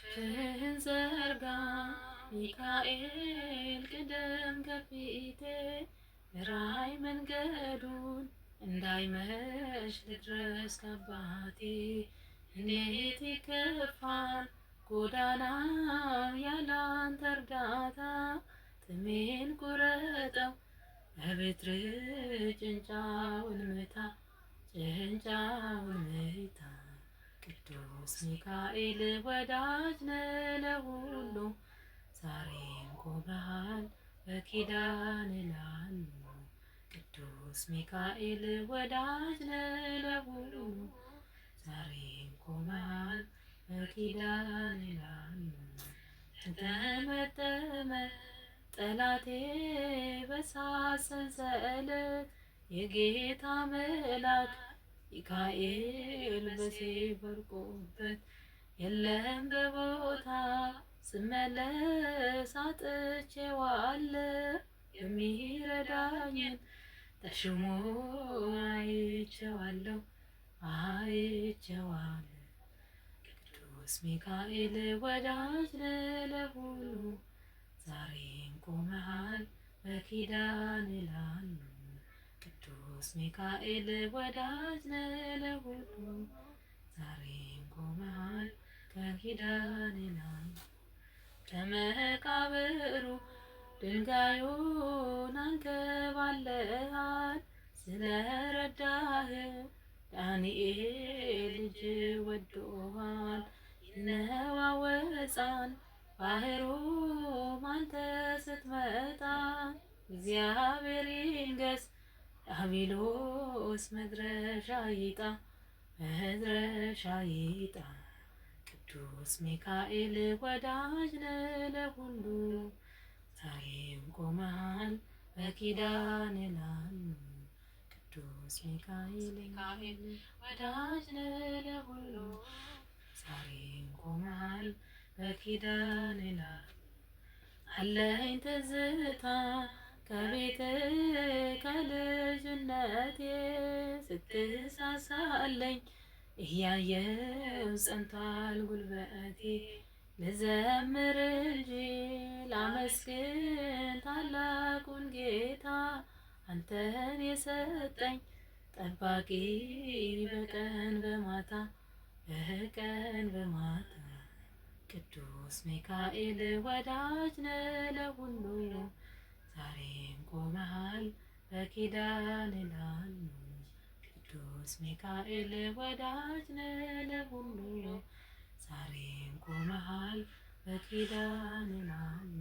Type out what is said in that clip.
ክንፍህን ዘርጋ ሚካኤል ቅደም ከፊቴ ምራይ መንገዱን እንዳይመሽ ልድረስ ከአባቴ እንዴት ይከፋል ጎዳናው ያላንተ እርዳታ ጥሜን ቁረጠው በበትር ጭንጫውን ምታ ጭንጫውን ምታ ቅዱስ ሚካኤል ወዳጅ ነህ ለሁሉ ዛሬም ቆመሃል በኪዳን ላሉ ቅዱስ ሚካኤል ወዳጅ ነህ ለሁሉ ዛሬም ቆመሃል በኪዳን ላሉ ተጠመጠመ ጠላቴ በእሳት ሰንሰለት የጌታ መልአክ ሚካኤል በሰይፍ ወድቆበት የለም በቦታ ስመለስ አጥቼዋለሁ የሚረዳኝን ተሹሞ አይቼዋለሁ ቅዱስ ሚካኤል ወዳጅ ነህ ለሁሉ ዛሬም ቆመሃል በኪዳን ላሉ ቅዱስ ሚካኤል ወዳጅ ነህ ለሁሉ ዛሬም ቆመሃል በኪዳን ላሉ ከመቃብሩ ድንጋዩን አንከባለሃል ስለረዳህ ዳንኤል ልጅ ወዶሃል ይነዋወጻል ባህሩ አንተ ስትመጣ እግዚአብሔር ይንገስ ዲያብሎስ መድረሻ ይጣ ቅዱስ ሚካኤል ወዳጅ ነህ ለሁሉ ዛሬም ቆመሃል በኪዳን ላሉ ቅዱስ ሚካኤል ወዳጅ ነህ ለሁሉ ዛሬም ቆመሃል በኪዳን ላሉ አለኝ ትዝታ ከቤት ከልጅነቴ ስትሳሳለኝ እያየው ጸንቷል ጉልበቴ ልዘምር እንጂ ላመስግን ታላቁን ጌታ አንተን የሰጠኝ ጠባቂ በቀን በማታ ቅዱስ ሚካኤል ወዳጅ ነህ ለሁሉ ዛሬም ቆመሃል በኪዳን ላሉ ቅዱስ ሚካኤል ወዳጅ ነህ ለሁሉ ዛሬም ቆመሃል በኪዳን ላሉ